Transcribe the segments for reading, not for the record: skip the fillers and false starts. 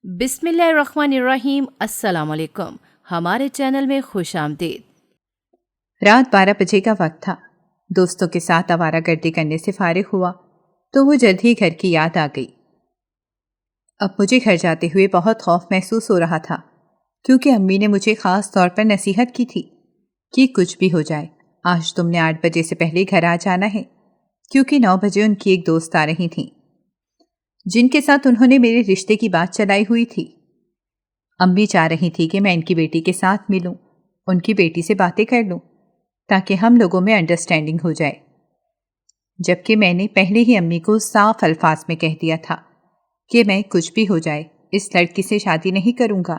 بسم اللہ الرحمن الرحیم۔ السلام علیکم، ہمارے چینل میں خوش آمدید۔ رات 12 بجے کا وقت تھا۔ دوستوں کے ساتھ آوارہ گردی کرنے سے فارغ ہوا تو وہ جلد ہی گھر کی یاد آ گئی۔ اب مجھے گھر جاتے ہوئے بہت خوف محسوس ہو رہا تھا، کیونکہ امی نے مجھے خاص طور پر نصیحت کی تھی کہ کچھ بھی ہو جائے آج تم نے 8 بجے سے پہلے گھر آ جانا ہے، کیونکہ 9 بجے ان کی ایک دوست آ رہی تھیں جن کے ساتھ انہوں نے میرے رشتے کی بات چلائی ہوئی تھی۔ امی چاہ رہی تھی کہ میں ان کی بیٹی کے ساتھ ملوں، ان کی بیٹی سے باتیں کر لوں تاکہ ہم لوگوں میں انڈرسٹینڈنگ ہو جائے، جبکہ میں نے پہلے ہی امی کو صاف الفاظ میں کہہ دیا تھا کہ میں کچھ بھی ہو جائے اس لڑکی سے شادی نہیں کروں گا۔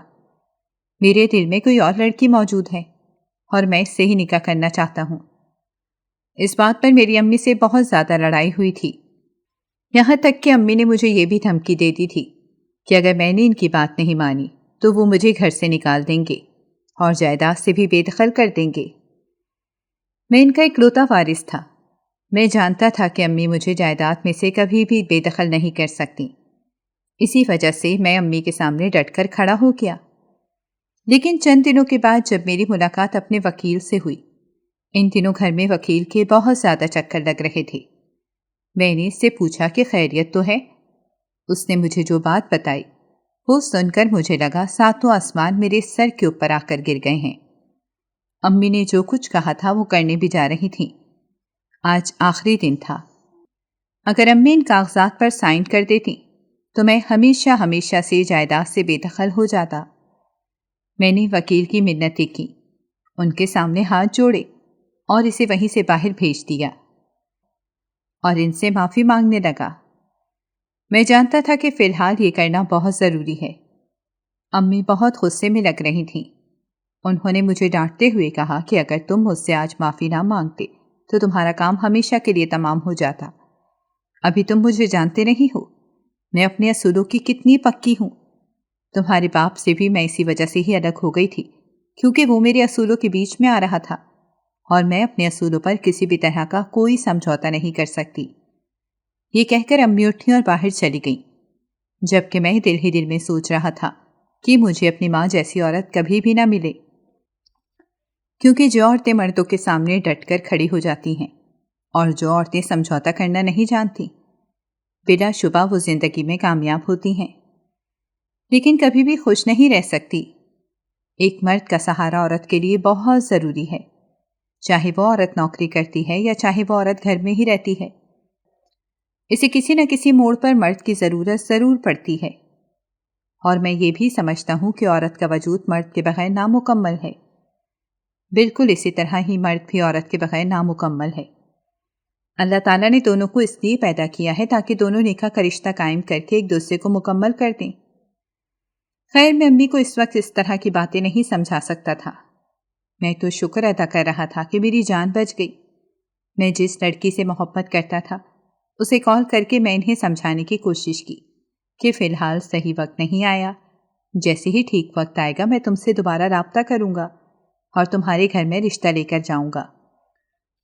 میرے دل میں کوئی اور لڑکی موجود ہے اور میں اس سے ہی نکاح کرنا چاہتا ہوں۔ اس بات پر میری امی سے بہت زیادہ لڑائی ہوئی تھی، یہاں تک کہ امی نے مجھے یہ بھی دھمکی دے دی تھی کہ اگر میں نے ان کی بات نہیں مانی تو وہ مجھے گھر سے نکال دیں گے اور جائیداد سے بھی بے دخل کر دیں گے۔ میں ان کا اکلوتا وارث تھا۔ میں جانتا تھا کہ امی مجھے جائیداد میں سے کبھی بھی بے دخل نہیں کر سکتی، اسی وجہ سے میں امی کے سامنے ڈٹ کر کھڑا ہو گیا۔ لیکن چند دنوں کے بعد جب میری ملاقات اپنے وکیل سے ہوئی، ان دنوں گھر میں وکیل کے بہت زیادہ چکر لگ رہے تھے، میں نے اس سے پوچھا کہ خیریت تو ہے؟ اس نے مجھے جو بات بتائی وہ سن کر مجھے لگا ساتوں آسمان میرے سر کے اوپر آ کر گر گئے ہیں۔ امی نے جو کچھ کہا تھا وہ کرنے بھی جا رہی تھیں۔ آج آخری دن تھا۔ اگر امی ان کاغذات پر سائن کر دیتی تو میں ہمیشہ ہمیشہ سے جائیداد سے بے دخل ہو جاتا۔ میں نے وکیل کی منتیں کی، ان کے سامنے ہاتھ جوڑے اور اسے وہیں سے باہر بھیج دیا اور ان سے معافی مانگنے لگا۔ میں جانتا تھا کہ فی الحال یہ کرنا بہت ضروری ہے۔ امی بہت غصے میں لگ رہی تھیں۔ انہوں نے مجھے ڈانٹتے ہوئے کہا کہ اگر تم مجھ سے آج معافی نہ مانگتے تو تمہارا کام ہمیشہ کے لیے تمام ہو جاتا۔ ابھی تم مجھے جانتے نہیں ہو میں اپنے اصولوں کی کتنی پکی ہوں۔ تمہارے باپ سے بھی میں اسی وجہ سے ہی الگ ہو گئی تھی، کیونکہ وہ میرے اصولوں کے بیچ میں آ رہا تھا اور میں اپنے اصولوں پر کسی بھی طرح کا کوئی سمجھوتا نہیں کر سکتی۔ یہ کہہ کر امی اٹھیں اور باہر چلی گئیں، جبکہ میں دل ہی دل میں سوچ رہا تھا کہ مجھے اپنی ماں جیسی عورت کبھی بھی نہ ملے، کیونکہ جو عورتیں مردوں کے سامنے ڈٹ کر کھڑی ہو جاتی ہیں اور جو عورتیں سمجھوتا کرنا نہیں جانتی، بلا شبہ وہ زندگی میں کامیاب ہوتی ہیں، لیکن کبھی بھی خوش نہیں رہ سکتی۔ ایک مرد کا سہارا عورت کے لیے بہت ضروری ہے، چاہے وہ عورت نوکری کرتی ہے یا چاہے وہ عورت گھر میں ہی رہتی ہے۔ اسے کسی نہ کسی موڑ پر مرد کی ضرورت ضرور پڑتی ہے، اور میں یہ بھی سمجھتا ہوں کہ عورت کا وجود مرد کے بغیر نامکمل ہے، بالکل اسی طرح ہی مرد بھی عورت کے بغیر نامکمل ہے۔ اللہ تعالیٰ نے دونوں کو اس لیے پیدا کیا ہے تاکہ دونوں نکاح کا رشتہ قائم کر کے ایک دوسرے کو مکمل کر دیں۔ خیر، میں امی کو اس وقت اس طرح کی باتیں نہیں سمجھا سکتا تھا۔ میں تو شکر ادا کر رہا تھا کہ میری جان بچ گئی۔ میں جس لڑکی سے محبت کرتا تھا اسے کال کر کے میں انہیں سمجھانے کی کوشش کی کہ فی الحال صحیح وقت نہیں آیا، جیسے ہی ٹھیک وقت آئے گا میں تم سے دوبارہ رابطہ کروں گا اور تمہارے گھر میں رشتہ لے کر جاؤں گا۔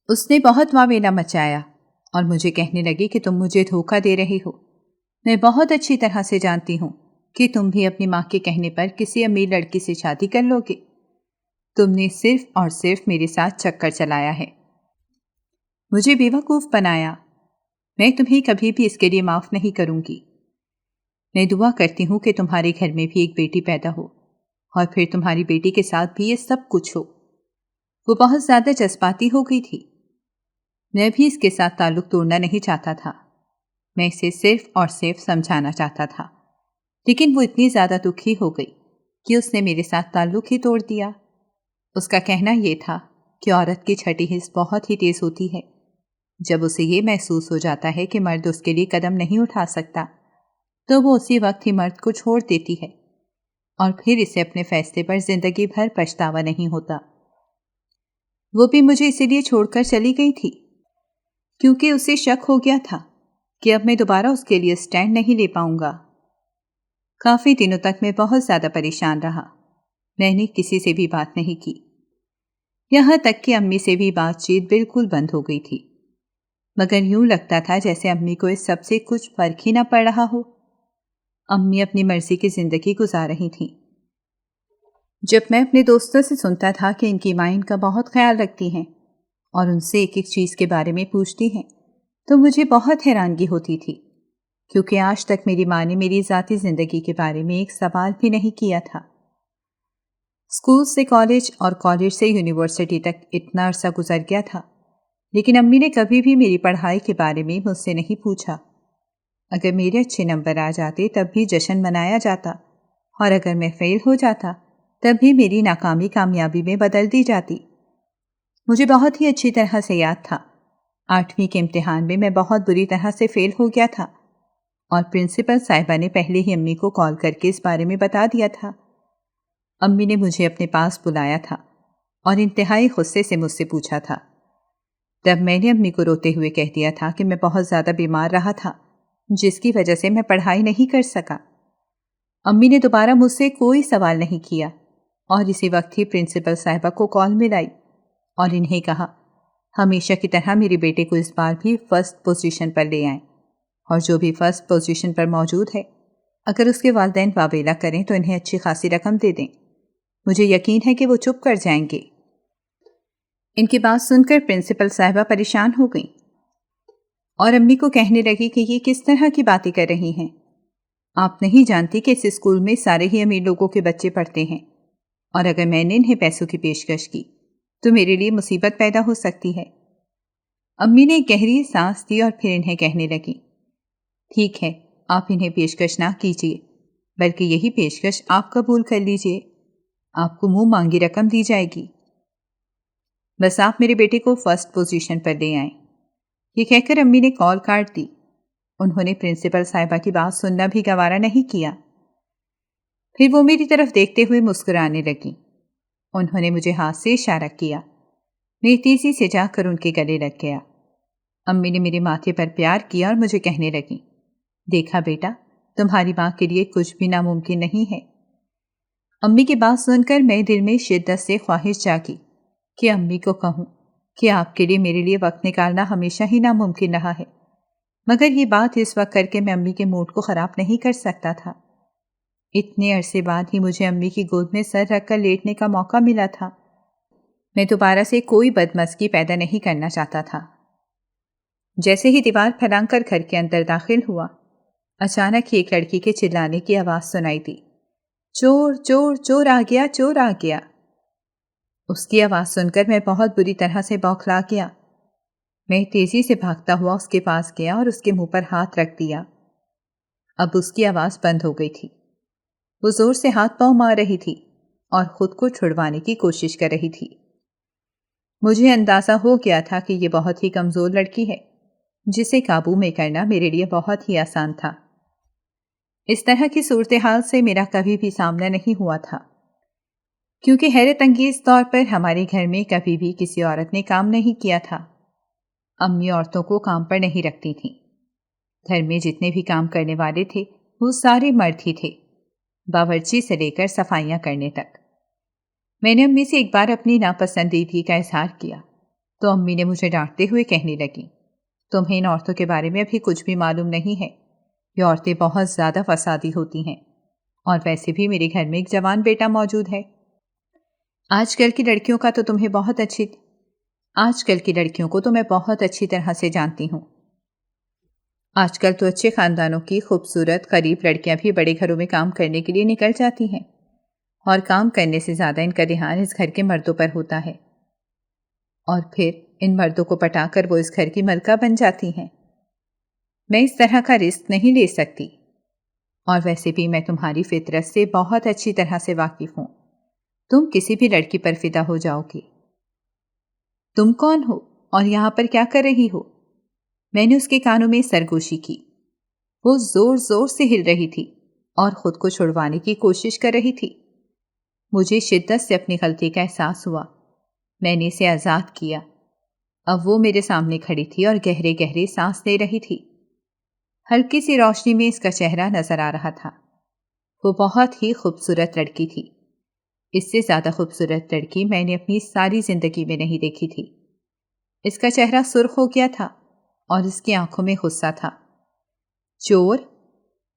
اس نے بہت واویلا مچایا اور مجھے کہنے لگی کہ تم مجھے دھوکہ دے رہی ہو۔ میں بہت اچھی طرح سے جانتی ہوں کہ تم بھی اپنی ماں کے کہنے پر کسی امیر لڑکی سے شادی کر لو گے۔ تم نے صرف اور صرف میرے ساتھ چکر چلایا ہے، مجھے بیوقوف بنایا۔ میں تمہیں کبھی بھی اس کے لیے معاف نہیں کروں گی۔ میں دعا کرتی ہوں کہ تمہارے گھر میں بھی ایک بیٹی پیدا ہو اور پھر تمہاری بیٹی کے ساتھ بھی یہ سب کچھ ہو۔ وہ بہت زیادہ جذباتی ہو گئی تھی۔ میں بھی اس کے ساتھ تعلق توڑنا نہیں چاہتا تھا، میں اسے صرف اور صرف سمجھانا چاہتا تھا، لیکن وہ اتنی زیادہ دکھی ہو گئی کہ اس نے میرے ساتھ تعلق ہی توڑ دیا۔ اس کا کہنا یہ تھا کہ عورت کی چھٹی حس بہت ہی تیز ہوتی ہے۔ جب اسے یہ محسوس ہو جاتا ہے کہ مرد اس کے لیے قدم نہیں اٹھا سکتا تو وہ اسی وقت ہی مرد کو چھوڑ دیتی ہے، اور پھر اسے اپنے فیصلے پر زندگی بھر پچھتاوا نہیں ہوتا۔ وہ بھی مجھے اسی لیے چھوڑ کر چلی گئی تھی کیونکہ اسے شک ہو گیا تھا کہ اب میں دوبارہ اس کے لیے سٹینڈ نہیں لے پاؤں گا۔ کافی دنوں تک میں بہت زیادہ پریشان رہا۔ میں نے کسی سے بھی بات نہیں کی، یہاں تک کہ امی سے بھی بات چیت بالکل بند ہو گئی تھی، مگر یوں لگتا تھا جیسے امی کو اس سب سے کچھ فرق ہی نہ پڑ رہا ہو۔ امی اپنی مرضی کی زندگی گزار رہی تھیں۔ جب میں اپنے دوستوں سے سنتا تھا کہ ان کی ماں ان کا بہت خیال رکھتی ہیں اور ان سے ایک ایک چیز کے بارے میں پوچھتی ہیں تو مجھے بہت حیرانگی ہوتی تھی، کیونکہ آج تک میری ماں نے میری ذاتی زندگی کے بارے میں ایک سوال بھی نہیں کیا تھا۔ اسکول سے کالج اور کالج سے یونیورسٹی تک اتنا عرصہ گزر گیا تھا، لیکن امی نے کبھی بھی میری پڑھائی کے بارے میں مجھ سے نہیں پوچھا۔ اگر میرے اچھے نمبر آ جاتے تب بھی جشن منایا جاتا، اور اگر میں فیل ہو جاتا تب بھی میری ناکامی کامیابی میں بدل دی جاتی۔ مجھے بہت ہی اچھی طرح سے یاد تھا، 8ویں کے امتحان میں بہت بری طرح سے فیل ہو گیا تھا، اور پرنسپل صاحبہ نے پہلے ہی امی کو کال کر کے اس بارے میں بتا دیا تھا۔ امی نے مجھے اپنے پاس بلایا تھا اور انتہائی غصے سے مجھ سے پوچھا تھا۔ تب میں نے امی کو روتے ہوئے کہہ دیا تھا کہ میں بہت زیادہ بیمار رہا تھا، جس کی وجہ سے میں پڑھائی نہیں کر سکا۔ امی نے دوبارہ مجھ سے کوئی سوال نہیں کیا اور اسی وقت ہی پرنسپل صاحبہ کو کال ملائی اور انہیں کہا ہمیشہ کی طرح میرے بیٹے کو اس بار بھی فرسٹ پوزیشن پر لے آئیں، اور جو بھی فرسٹ پوزیشن پر موجود ہے اگر اس کے والدین واویلا کریں تو انہیں اچھی خاصی رقم دے دیں۔ مجھے یقین ہے کہ وہ چپ کر جائیں گے۔ ان کی بات سن کر پرنسپل صاحبہ پریشان ہو گئیں اور امی کو کہنے لگی کہ یہ کس طرح کی باتیں کر رہی ہیں؟ آپ نہیں جانتی کہ اس اسکول میں سارے ہی امیر لوگوں کے بچے پڑھتے ہیں، اور اگر میں نے انہیں پیسوں کی پیشکش کی تو میرے لیے مصیبت پیدا ہو سکتی ہے۔ امی نے ایک گہری سانس دی اور پھر انہیں کہنے لگی، ٹھیک ہے، آپ انہیں پیشکش نہ کیجیے، بلکہ یہی پیشکش آپ قبول کر لیجیے، آپ کو منہ مانگی رقم دی جائے گی، بس آپ میرے بیٹے کو فرسٹ پوزیشن پر لے آئیں۔ یہ کہہ کر امی نے کال کاٹ دی۔ انہوں نے پرنسپل صاحبہ کی بات سننا بھی گوارا نہیں کیا۔ پھر وہ میری طرف دیکھتے ہوئے مسکرانے لگیں۔ انہوں نے مجھے ہاتھ سے اشارہ کیا۔ میں تیزی سے جا کر ان کے گلے لگ گیا۔ امی نے میرے ماتھے پر پیار کیا اور مجھے کہنے لگیں، دیکھا بیٹا، تمہاری ماں کے لیے کچھ بھی ناممکن نہیں ہے۔ امی کی بات سن کر میں دل میں شدت سے خواہش جاگی کہ امی کو کہوں کہ آپ کے لیے میرے لیے وقت نکالنا ہمیشہ ہی ناممکن رہا ہے، مگر یہ بات اس وقت کر کے میں امی کے موڈ کو خراب نہیں کر سکتا تھا۔ اتنے عرصے بعد ہی مجھے امی کی گود میں سر رکھ کر لیٹنے کا موقع ملا تھا۔ میں دوبارہ سے کوئی بدمزگی پیدا نہیں کرنا چاہتا تھا۔ جیسے ہی دیوار پھلانگ کر گھر کے اندر داخل ہوا، اچانک ہی ایک لڑکی کے چلانے کی آواز سنائی دی، چور چور چور آ گیا، چور آ گیا۔ اس کی آواز سن کر میں بہت بری طرح سے بوکھلا گیا۔ میں تیزی سے بھاگتا ہوا اس کے پاس گیا اور اس کے منہ پر ہاتھ رکھ دیا۔ اب اس کی آواز بند ہو گئی تھی۔ وہ زور سے ہاتھ پاؤں مار رہی تھی اور خود کو چھڑوانے کی کوشش کر رہی تھی۔ مجھے اندازہ ہو گیا تھا کہ یہ بہت ہی کمزور لڑکی ہے، جسے قابو میں کرنا میرے لیے بہت ہی آسان تھا۔ اس طرح کی صورتحال سے میرا کبھی بھی سامنا نہیں ہوا تھا، کیونکہ حیرت انگیز طور پر ہمارے گھر میں کبھی بھی کسی عورت نے کام نہیں کیا تھا۔ امی عورتوں کو کام پر نہیں رکھتی تھیں۔ گھر میں جتنے بھی کام کرنے والے تھے وہ سارے مرد ہی تھے، باورچی سے لے کر صفائیاں کرنے تک۔ میں نے امی سے ایک بار اپنی ناپسندیدگی کا اظہار کیا تو امی نے مجھے ڈانٹتے ہوئے کہنے لگی، تمہیں ان عورتوں کے بارے میں ابھی کچھ بھی معلوم نہیں ہے، یہ عورتیں بہت زیادہ فسادی ہوتی ہیں، اور ویسے بھی میرے گھر میں ایک جوان بیٹا موجود ہے۔ آج کل کی لڑکیوں کو تو میں بہت اچھی طرح سے جانتی ہوں۔ آج کل تو اچھے خاندانوں کی خوبصورت غریب لڑکیاں بھی بڑے گھروں میں کام کرنے کے لیے نکل جاتی ہیں، اور کام کرنے سے زیادہ ان کا دھیان اس گھر کے مردوں پر ہوتا ہے، اور پھر ان مردوں کو پٹا کر وہ اس گھر کی ملکہ بن جاتی ہیں۔ میں اس طرح کا رسک نہیں لے سکتی، اور ویسے بھی میں تمہاری فطرت سے بہت اچھی طرح سے واقف ہوں۔ تم کسی بھی لڑکی پر فدا ہو جاؤ گی۔ تم کون ہو اور یہاں پر کیا کر رہی ہو؟ میں نے اس کے کانوں میں سرگوشی کی۔ وہ زور زور سے ہل رہی تھی اور خود کو چھڑوانے کی کوشش کر رہی تھی۔ مجھے شدت سے اپنی غلطی کا احساس ہوا۔ میں نے اسے آزاد کیا۔ اب وہ میرے سامنے کھڑی تھی اور گہرے گہرے سانس لے رہی تھی۔ ہلکی سی روشنی میں اس کا چہرہ نظر آ رہا تھا۔ وہ بہت ہی خوبصورت لڑکی تھی۔ اس سے زیادہ خوبصورت لڑکی میں نے اپنی ساری زندگی میں نہیں دیکھی تھی۔ اس کا چہرہ سرخ ہو گیا تھا اور اس کی آنکھوں میں غصہ تھا۔ چور؟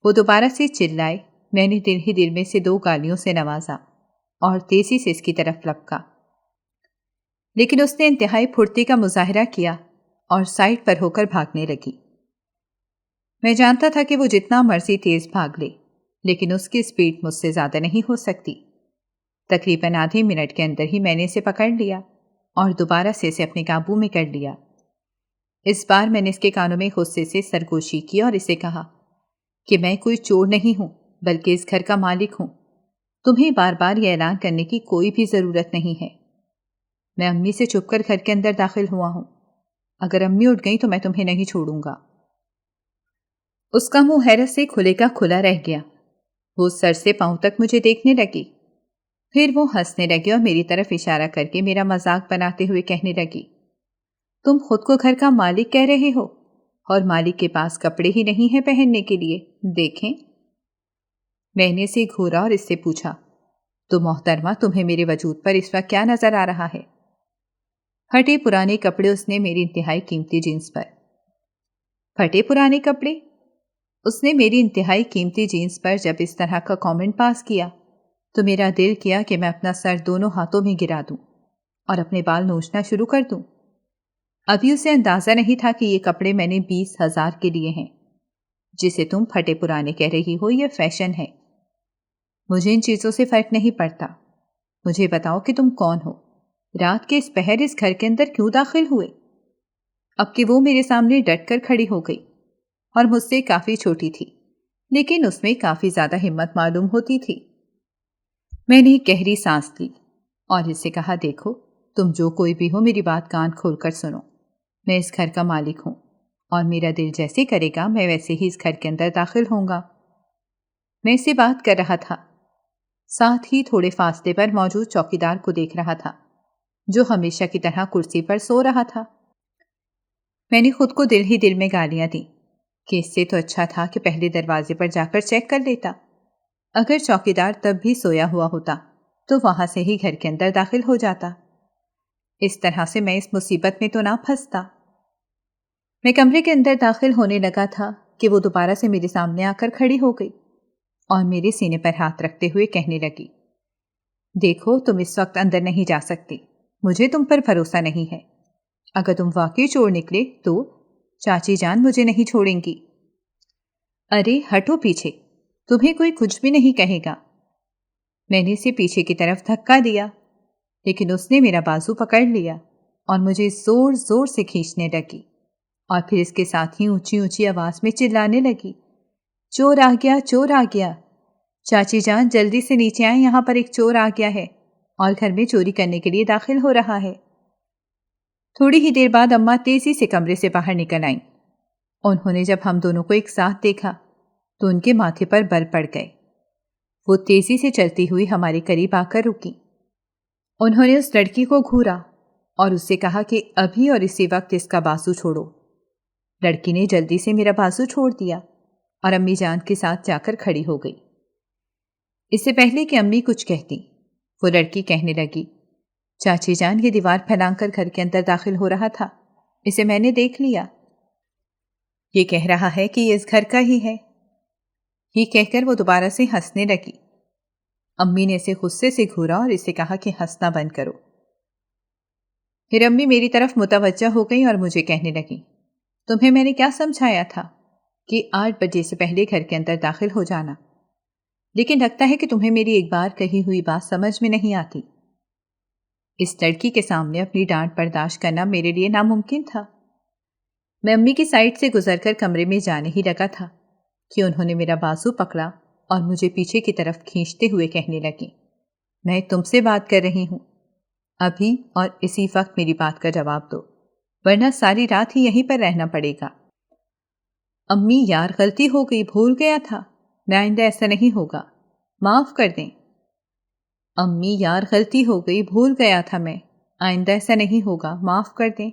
وہ دوبارہ سے چلائے۔ میں نے دل ہی دل میں سے 2 گالیوں سے نوازا اور تیزی سے اس کی طرف لپکا، لیکن اس نے انتہائی پھرتی کا مظاہرہ کیا اور سائڈ پر ہو کر بھاگنے لگی۔ میں جانتا تھا کہ وہ جتنا مرضی تیز بھاگ لے، لیکن اس کی سپیڈ مجھ سے زیادہ نہیں ہو سکتی۔ تقریباً آدھے منٹ کے اندر ہی میں نے اسے پکڑ لیا اور دوبارہ سے اسے اپنے قابو میں کر لیا۔ اس بار میں نے اس کے کانوں میں غصے سے سرگوشی کی اور اسے کہا کہ میں کوئی چور نہیں ہوں، بلکہ اس گھر کا مالک ہوں۔ تمہیں بار بار یہ اعلان کرنے کی کوئی بھی ضرورت نہیں ہے۔ میں امی سے چھپ کر گھر کے اندر داخل ہوا ہوں۔ اگر امی اٹھ گئی تو میں تمہیں نہیں چھوڑوں گا۔ اس کا منہ حیرت سے کھلے کا کھلا رہ گیا۔ وہ سر سے پاؤں تک مجھے دیکھنے لگی، پھر وہ ہنسنے لگی اور میری طرف اشارہ کر کے میرا مذاق بناتے ہوئے کہنے لگی، تم خود کو گھر کا مالک کہہ رہے ہو اور مالک کے پاس کپڑے ہی نہیں ہیں پہننے کے لیے، دیکھیں۔ میں نے اسے گھورا اور اس سے پوچھا، تو محترمہ تمہیں میرے وجود پر اس وقت کیا نظر آ رہا ہے؟ پھٹے پرانے کپڑے اس نے میری انتہائی قیمتی جینس پر۔ پھٹے پرانے کپڑے؟ اس نے میری انتہائی قیمتی جینس پر جب اس طرح کا کامنٹ پاس کیا تو میرا دل کیا کہ میں اپنا سر دونوں ہاتھوں میں گرا دوں اور اپنے بال نوچنا شروع کر دوں۔ ابھی اسے اندازہ نہیں تھا کہ یہ کپڑے میں نے 20,000 کے لیے ہیں۔ جسے تم پھٹے پرانے کہہ رہی ہو یہ فیشن ہے۔ مجھے ان چیزوں سے فرق نہیں پڑتا۔ مجھے بتاؤ کہ تم کون ہو؟ رات کے اس پہر اس گھر کے اندر کیوں داخل ہوئے؟ اب کہ وہ میرے سامنے ڈٹ کر کھڑی ہو گئی اور مجھ سے کافی چھوٹی تھی، لیکن اس میں کافی زیادہ ہمت معلوم ہوتی تھی۔ میں نے ایک گہری سانس لی اور اس سے کہا، دیکھو تم جو کوئی بھی ہو میری بات کان کھول کر سنو۔ میں اس گھر کا مالک ہوں اور میرا دل جیسے کرے گا میں ویسے ہی اس گھر کے اندر داخل ہوں گا۔ میں اس سے بات کر رہا تھا، ساتھ ہی تھوڑے فاصلے پر موجود چوکیدار کو دیکھ رہا تھا جو ہمیشہ کی طرح کرسی پر سو رہا تھا۔ میں نے خود کو دل ہی دل میں گالیاں دیں کہ اس سے تو اچھا تھا کہ پہلے دروازے پر جا کر چیک کر لیتا۔ اگر چوکیدار تب بھی سویا ہوا ہوتا تو وہاں سے ہی گھر کے اندر داخل ہو جاتا۔ اس طرح سے میں اس مصیبت میں تو نہ پھنستا۔ میں کمرے کے اندر داخل ہونے لگا تھا کہ وہ دوبارہ سے میرے سامنے آ کر کھڑی ہو گئی اور میرے سینے پر ہاتھ رکھتے ہوئے کہنے لگی، دیکھو تم اس وقت اندر نہیں جا سکتی، مجھے تم پر بھروسہ نہیں ہے۔ اگر تم واقعی چور نکلے تو چاچی جان مجھے نہیں چھوڑیں گی۔ ارے ہٹو پیچھے، تمہیں کوئی کچھ بھی نہیں کہے گا۔ میں نے اسے پیچھے کی طرف دھکا دیا، لیکن اس نے میرا بازو پکڑ لیا اور مجھے زور زور سے کھینچنے لگی اور پھر اس کے ساتھ ہی اونچی اونچی آواز میں چلانے لگی، چور آ گیا، چور آ گیا، چاچی جان جلدی سے نیچے آئیں، یہاں پر ایک چور آ گیا ہے اور گھر میں چوری کرنے کے لیے داخل ہو رہا ہے۔ تھوڑی ہی دیر بعد اماں تیزی سے کمرے سے باہر نکل آئیں۔ انہوں نے جب ہم دونوں کو ایک ساتھ دیکھا تو ان کے ماتھے پر بل پڑ گئے۔ وہ تیزی سے چلتی ہوئی ہمارے قریب آ کر رکی۔ انہوں نے اس لڑکی کو گھورا اور اس سے کہا کہ ابھی اور اسی وقت اس کا بازو چھوڑو۔ لڑکی نے جلدی سے میرا بازو چھوڑ دیا اور امی جان کے ساتھ جا کر کھڑی ہو گئی۔ اس سے پہلے کہ امی کچھ کہتی، وہ لڑکی کہنے لگی، چاچی جان یہ دیوار پھلانگ کر گھر کے اندر داخل ہو رہا تھا، اسے میں نے دیکھ لیا۔ یہ کہہ رہا ہے کہ یہ اس گھر کا ہی ہے۔ یہ کہہ کر وہ دوبارہ سے ہنسنے لگی۔ امی نے اسے غصے سے گھورا اور اسے کہا کہ ہنسنا بند کرو۔ پھر امی میری طرف متوجہ ہو گئی اور مجھے کہنے لگی، تمہیں میں نے کیا سمجھایا تھا کہ 8 بجے سے پہلے گھر کے اندر داخل ہو جانا، لیکن لگتا ہے کہ تمہیں میری ایک بار کہی ہوئی بات سمجھ میں نہیں آتی۔ اس لڑکی کے سامنے اپنی ڈانٹ برداشت کرنا میرے لیے ناممکن تھا۔ میں امی کی سائڈ سے گزر کر کمرے میں جانے ہی لگا تھا کہ انہوں نے میرا بازو پکڑا اور مجھے پیچھے کی طرف کھینچتے ہوئے کہنے لگی، میں تم سے بات کر رہی ہوں، ابھی اور اسی وقت میری بات کا جواب دو، ورنہ ساری رات ہی یہیں پر رہنا پڑے گا۔ امی یار غلطی ہو گئی، بھول گیا تھا، میں آئندہ ایسا نہیں ہوگا، معاف کر دیں۔ امی یار غلطی ہو گئی، بھول گیا تھا، میں آئندہ ایسا نہیں ہوگا، معاف کر دیں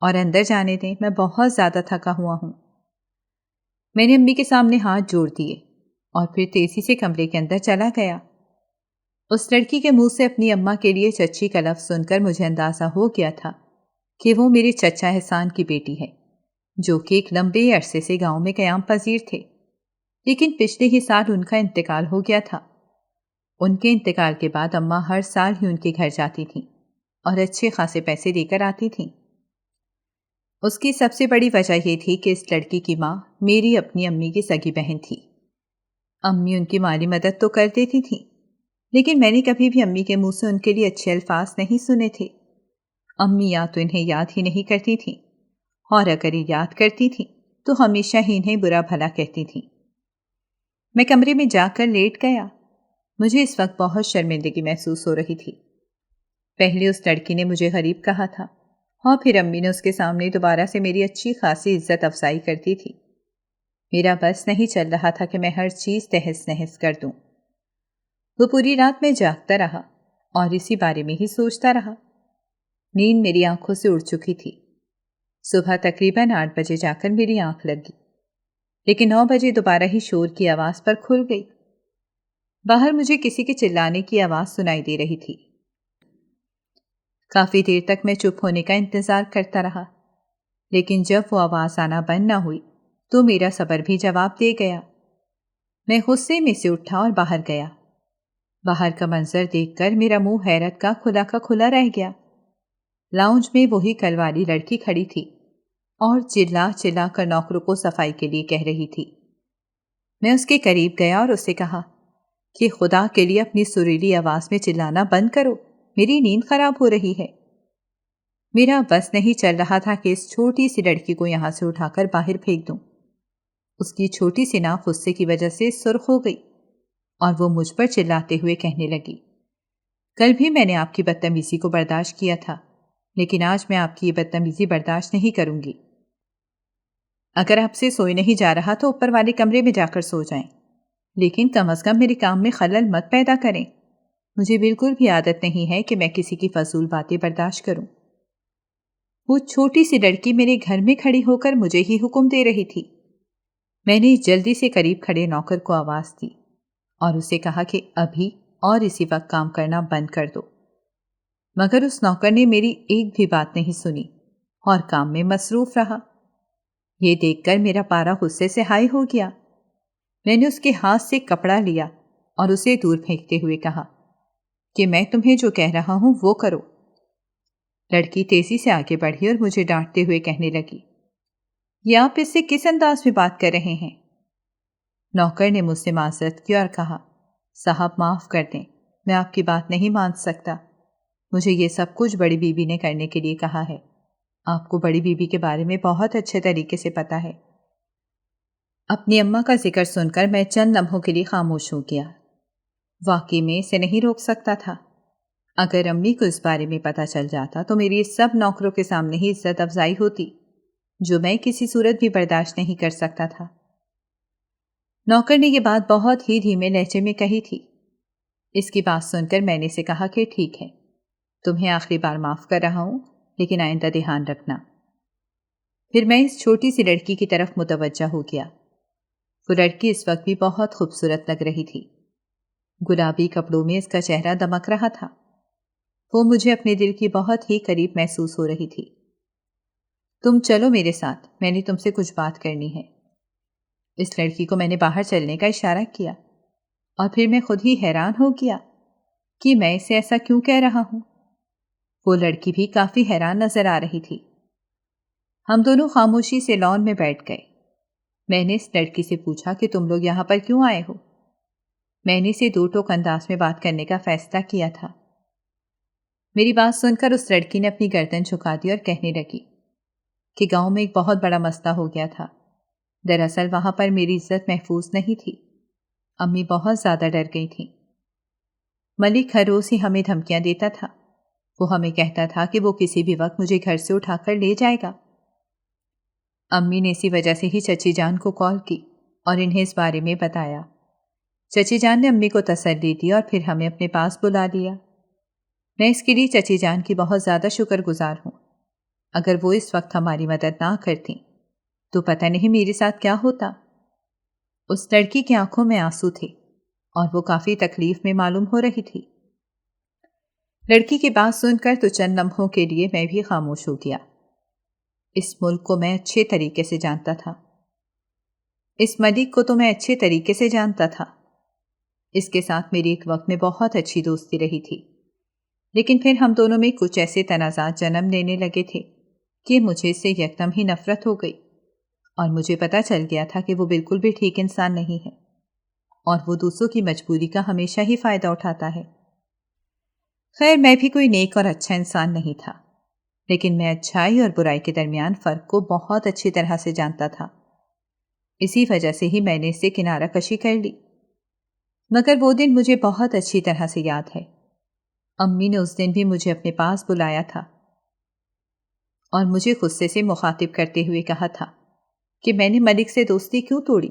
اور اندر جانے دیں، میں بہت زیادہ تھکا ہوا ہوں۔ میں نے امی کے سامنے ہاتھ جوڑ دیے اور پھر تیزی سے کمرے کے اندر چلا گیا۔ اس لڑکی کے منہ سے اپنی اماں کے لیے چچی کا لفظ سن کر مجھے اندازہ ہو گیا تھا کہ وہ میرے چچا احسان کی بیٹی ہے، جو کہ ایک لمبے عرصے سے گاؤں میں قیام پذیر تھے۔ لیکن پچھلے ہی سال ان کا انتقال ہو گیا تھا۔ ان کے انتقال کے بعد اماں ہر سال ہی ان کے گھر جاتی تھیں اور اچھے خاصے پیسے دے کر آتی تھیں۔ اس کی سب سے بڑی وجہ یہ تھی کہ اس لڑکی کی ماں میری اپنی امی کی سگی بہن تھی۔ امی ان کی مالی مدد تو کر دیتی تھیں، لیکن میں نے کبھی بھی امی کے منہ سے ان کے لیے اچھے الفاظ نہیں سنے تھے۔ امی یا تو انہیں یاد ہی نہیں کرتی تھیں، اور اگر یہ یاد کرتی تھیں تو ہمیشہ ہی انہیں برا بھلا کہتی تھیں۔ میں کمرے میں جا کر لیٹ گیا۔ مجھے اس وقت بہت شرمندگی محسوس ہو رہی تھی۔ پہلے اس لڑکی نے مجھے غریب کہا تھا، اور پھر امی نے اس کے سامنے دوبارہ سے میری اچھی خاصی عزت افزائی کرتی تھی۔ میرا بس نہیں چل رہا تھا کہ میں ہر چیز تہس نہس کر دوں۔ وہ پوری رات میں جاگتا رہا اور اسی بارے میں ہی سوچتا رہا۔ نیند میری آنکھوں سے اڑ چکی تھی۔ صبح تقریباً 8 بجے جا کر میری آنکھ لگی، لیکن 9 بجے دوبارہ ہی شور کی آواز پر کھل گئی۔ باہر مجھے کسی کے چلانے کی آواز سنائی دے رہی تھی۔ کافی دیر تک میں چپ ہونے کا انتظار کرتا رہا، لیکن جب وہ آواز آنا بند نہ ہوئی تو میرا صبر بھی جواب دے گیا۔ میں غصے میں سے اٹھا اور باہر گیا۔ باہر کا منظر دیکھ کر میرا منہ حیرت کا کھلا رہ گیا۔ لاؤنج میں وہی کل والی لڑکی کھڑی تھی اور چلا چلا کر نوکروں کو صفائی کے لیے کہہ رہی تھی۔ میں اس کے قریب گیا اور اسے کہا کہ خدا کے لیے اپنی سریلی آواز میں چلانا بند کرو، میری نیند خراب ہو رہی ہے۔ میرا بس نہیں چل رہا تھا کہ اس چھوٹی سی لڑکی کو یہاں سے اٹھا کر باہر پھینک دوں۔ اس کی چھوٹی سی ناک غصے کی وجہ سے سرخ ہو گئی اور وہ مجھ پر چلاتے ہوئے کہنے لگی، کل بھی میں نے آپ کی بدتمیزی کو برداشت کیا تھا، لیکن آج میں آپ کی یہ بدتمیزی برداشت نہیں کروں گی۔ اگر آپ سے سوئی نہیں جا رہا تو اوپر والے کمرے میں جا کر سو جائیں، لیکن کم از کم میرے کام میں خلل مت پیدا کریں۔ مجھے بالکل بھی عادت نہیں ہے کہ میں کسی کی فضول باتیں برداشت کروں۔ وہ چھوٹی سی لڑکی میرے گھر میں کھڑی ہو کر مجھے ہی حکم دے رہی تھی۔ میں نے جلدی سے قریب کھڑے نوکر کو آواز دی اور اسے کہا کہ ابھی اور اسی وقت کام کرنا بند کر دو، مگر اس نوکر نے میری ایک بھی بات نہیں سنی اور کام میں مصروف رہا۔ یہ دیکھ کر میرا پارا غصے سے ہائی ہو گیا۔ میں نے اس کے ہاتھ سے کپڑا لیا اور اسے دور پھینکتے ہوئے کہا کہ میں تمہیں جو کہہ رہا ہوں وہ کرو۔ لڑکی تیزی سے آگے بڑھی اور مجھے ڈانٹتے ہوئے کہنے لگی، یہ آپ اس سے کس انداز میں بات کر رہے ہیں؟ نوکر نے مجھ سے معذرت کی اور کہا، صاحب معاف کر دیں، میں آپ کی بات نہیں مان سکتا۔ مجھے یہ سب کچھ بڑی بیوی نے کرنے کے لیے کہا ہے۔ آپ کو بڑی بیوی کے بارے میں بہت اچھے طریقے سے پتا ہے۔ اپنی اماں کا ذکر سن کر میں چند لمحوں کے لیے خاموش ہو گیا۔ واقعی میں اسے نہیں روک سکتا تھا۔ اگر امی کو اس بارے میں پتہ چل جاتا تو میری سب نوکروں کے سامنے ہی عزت افزائی ہوتی، جو میں کسی صورت بھی برداشت نہیں کر سکتا تھا۔ نوکر نے یہ بات بہت ہی دھیمے لہجے میں کہی تھی۔ اس کی بات سن کر میں نے اسے کہا کہ ٹھیک ہے، تمہیں آخری بار معاف کر رہا ہوں، لیکن آئندہ دھیان رکھنا۔ پھر میں اس چھوٹی سی لڑکی کی طرف متوجہ ہو گیا۔ وہ لڑکی اس وقت بھی بہت خوبصورت لگ رہی تھی۔ گلابی کپڑوں میں اس کا چہرہ دمک رہا تھا۔ وہ مجھے اپنے دل کی بہت ہی قریب محسوس ہو رہی تھی۔ تم چلو میرے ساتھ، میں نے تم سے کچھ بات کرنی ہے۔ اس لڑکی کو میں نے باہر چلنے کا اشارہ کیا اور پھر میں خود ہی حیران ہو گیا کہ میں اسے ایسا کیوں کہہ رہا ہوں۔ وہ لڑکی بھی کافی حیران نظر آ رہی تھی۔ ہم دونوں خاموشی سے لان میں بیٹھ گئے۔ میں نے اس لڑکی سے پوچھا کہ تم لوگ یہاں پر کیوں آئے ہو؟ میں نے اسے دو ٹوک انداز میں بات کرنے کا فیصلہ کیا تھا۔ میری بات سن کر اس لڑکی نے اپنی گردن جھکا دی اور کہنے لگی کہ گاؤں میں ایک بہت بڑا مسئلہ ہو گیا تھا۔ دراصل وہاں پر میری عزت محفوظ نہیں تھی۔ امی بہت زیادہ ڈر گئی تھیں۔ ملک ہر روز ہی ہمیں دھمکیاں دیتا تھا۔ وہ ہمیں کہتا تھا کہ وہ کسی بھی وقت مجھے گھر سے اٹھا کر لے جائے گا۔ امی نے اسی وجہ سے ہی چچی جان کو کال کی اور انہیں اس بارے میں بتایا۔ چچی جان نے امی کو تسلی دی اور پھر ہمیں اپنے پاس بلا لیا۔ میں اس کے لیے چچی جان کی بہت زیادہ شکر گزار ہوں۔ اگر وہ اس وقت ہماری مدد نہ کرتیں تو پتہ نہیں میرے ساتھ کیا ہوتا۔ اس لڑکی کی آنکھوں میں آنسو تھے اور وہ کافی تکلیف میں معلوم ہو رہی تھی۔ لڑکی کی بات سن کر تو چند لمحوں کے لیے میں بھی خاموش ہو گیا۔ اس ملک کو میں اچھے طریقے سے جانتا تھا۔ اس ملک کو تو میں اچھے طریقے سے جانتا تھا۔ اس کے ساتھ میری ایک وقت میں بہت اچھی دوستی رہی تھی، لیکن پھر ہم دونوں میں کچھ ایسے تنازعات جنم لینے لگے تھے کہ مجھے اس سے یکدم ہی نفرت ہو گئی، اور مجھے پتہ چل گیا تھا کہ وہ بالکل بھی ٹھیک انسان نہیں ہے، اور وہ دوسروں کی مجبوری کا ہمیشہ ہی فائدہ اٹھاتا ہے۔ خیر، میں بھی کوئی نیک اور اچھا انسان نہیں تھا، لیکن میں اچھائی اور برائی کے درمیان فرق کو بہت اچھی طرح سے جانتا تھا۔ اسی وجہ سے ہی میں نے اس سے کنارہ کشی کر لی۔ مگر وہ دن مجھے بہت اچھی طرح سے یاد ہے۔ امی نے اس دن بھی مجھے اپنے پاس بلایا تھا اور مجھے غصے سے مخاطب کرتے ہوئے کہا تھا کہ میں نے ملک سے دوستی کیوں توڑی،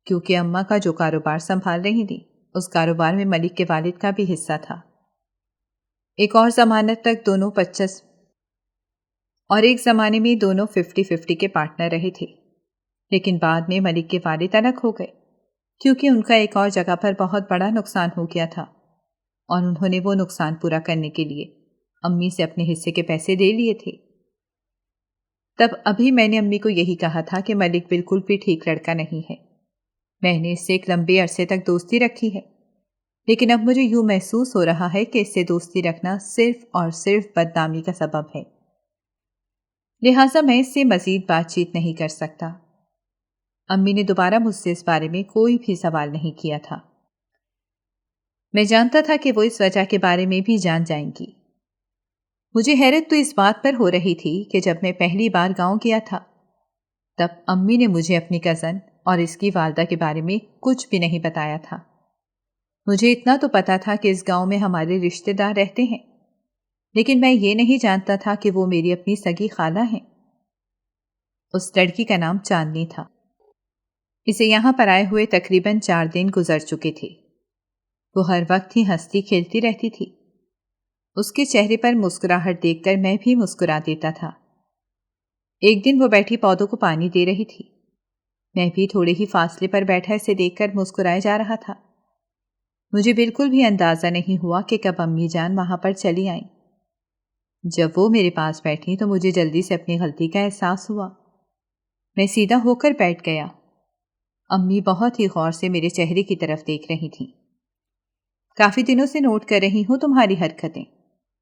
کیونکہ اماں کا جو کاروبار سنبھال رہی تھی اس کاروبار میں ملک کے والد کا بھی حصہ تھا۔ ایک اور ضمانت تک دونوں 25 اور ایک زمانے میں دونوں 50-50 کے پارٹنر رہے تھے، لیکن بعد میں ملک کے والد الگ ہو گئے کیونکہ ان کا ایک اور جگہ پر بہت بڑا نقصان ہو گیا تھا، اور انہوں نے وہ نقصان پورا کرنے کے لیے امی سے اپنے حصے کے پیسے لے لیے تھے۔ تب ابھی میں نے امی کو یہی کہا تھا کہ ملک بالکل بھی ٹھیک لڑکا نہیں ہے۔ میں نے اس سے ایک لمبے عرصے تک دوستی رکھی ہے، لیکن اب مجھے یوں محسوس ہو رہا ہے کہ اس سے دوستی رکھنا صرف اور صرف بدنامی کا سبب ہے، لہٰذا میں اس سے مزید بات چیت نہیں کر سکتا۔ امی نے دوبارہ مجھ سے اس بارے میں کوئی بھی سوال نہیں کیا تھا۔ میں جانتا تھا کہ وہ اس وجہ کے بارے میں بھی جان جائیں گی۔ مجھے حیرت تو اس بات پر ہو رہی تھی کہ جب میں پہلی بار گاؤں گیا تھا تب امی نے مجھے اپنی کزن اور اس کی والدہ کے بارے میں کچھ بھی نہیں بتایا تھا۔ مجھے اتنا تو پتا تھا کہ اس گاؤں میں ہمارے رشتہ دار رہتے ہیں، لیکن میں یہ نہیں جانتا تھا کہ وہ میری اپنی سگی خالہ ہیں۔ اس لڑکی کا نام چاندنی تھا۔ اسے یہاں پر آئے ہوئے تقریباً 4 دن گزر چکے تھے۔ وہ ہر وقت ہی ہنستی کھیلتی رہتی تھی۔ اس کے چہرے پر مسکراہٹ دیکھ کر میں بھی مسکرا دیتا تھا۔ ایک دن وہ بیٹھی پودوں کو پانی دے رہی تھی۔ میں بھی تھوڑے ہی فاصلے پر بیٹھا اسے دیکھ کر مسکرائے جا رہا تھا۔ مجھے بالکل بھی اندازہ نہیں ہوا کہ کب امی جان وہاں پر چلی آئیں۔ جب وہ میرے پاس بیٹھی تو مجھے جلدی سے اپنی غلطی کا احساس ہوا۔ میں سیدھا ہو کر بیٹھ گیا۔ امی بہت ہی غور سے میرے چہرے کی طرف دیکھ رہی تھیں۔ کافی دنوں سے نوٹ کر رہی ہوں تمہاری حرکتیں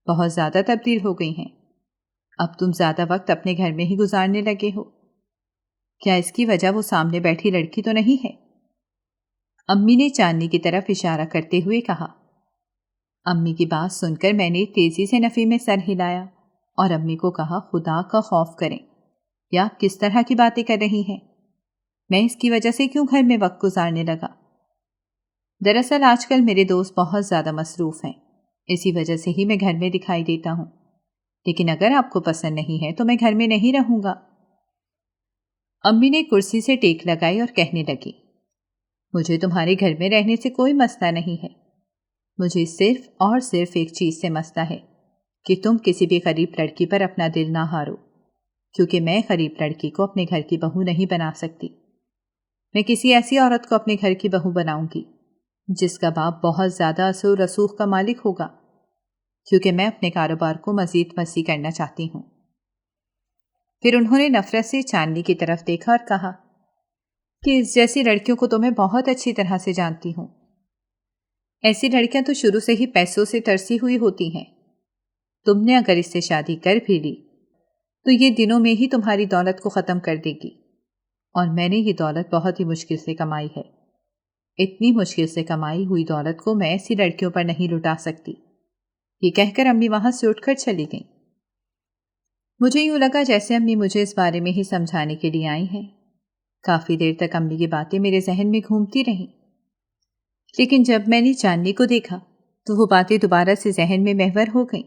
بہت زیادہ تبدیل ہو گئی ہیں۔ اب تم زیادہ وقت اپنے گھر میں ہی گزارنے لگے ہو۔ کیا اس کی وجہ وہ سامنے بیٹھی لڑکی تو نہیں ہے؟ امی نے چاندنی کی طرف اشارہ کرتے ہوئے کہا۔ امی کی بات سن کر میں نے تیزی سے نفی میں سر ہلایا اور امی کو کہا خدا کا خوف کریں، یا آپ کس طرح کی باتیں کر رہی ہیں؟ میں اس کی وجہ سے کیوں گھر میں وقت گزارنے لگا؟ دراصل آج کل میرے دوست بہت زیادہ مصروف ہیں، اسی وجہ سے ہی میں گھر میں دکھائی دیتا ہوں، لیکن اگر آپ کو پسند نہیں ہے تو میں گھر میں نہیں رہوں گا۔ امی نے کرسی سے ٹیک لگائی اور کہنے لگی، مجھے تمہارے گھر میں رہنے سے کوئی مسئلہ نہیں ہے، مجھے صرف اور صرف ایک چیز سے مسئلہ ہے کہ تم کسی بھی غریب لڑکی پر اپنا دل نہ ہارو، کیونکہ میں غریب لڑکی کو اپنے گھر کی بہو نہیں بنا سکتی۔ میں کسی ایسی عورت کو اپنے گھر کی بہو بناؤں گی جس کا باپ بہت زیادہ اثر و رسوخ کا مالک ہوگا، کیونکہ میں اپنے کاروبار کو مزید وسیع کرنا چاہتی ہوں۔ پھر انہوں نے نفرت سے چاندنی کی طرف دیکھا اور کہا کہ اس جیسی لڑکیوں کو تو میں بہت اچھی طرح سے جانتی ہوں۔ ایسی لڑکیاں تو شروع سے ہی پیسوں سے ترسی ہوئی ہوتی ہیں۔ تم نے اگر اس سے شادی کر بھی لی تو یہ دنوں میں ہی تمہاری دولت کو ختم کر دے گی، اور میں نے یہ دولت بہت ہی مشکل سے کمائی ہے۔ اتنی مشکل سے کمائی ہوئی دولت کو میں ایسی لڑکیوں پر نہیں لٹا سکتی۔ یہ کہہ کر امی وہاں سے اٹھ کر چلی گئیں۔ مجھے یوں لگا جیسے امی مجھے اس بارے میں ہی سمجھانے کے لیے آئی ہیں۔ کافی دیر تک امی کی باتیں میرے ذہن میں گھومتی رہیں، لیکن جب میں نے چاندنی کو دیکھا تو وہ باتیں دوبارہ سے ذہن میں محور ہو گئیں۔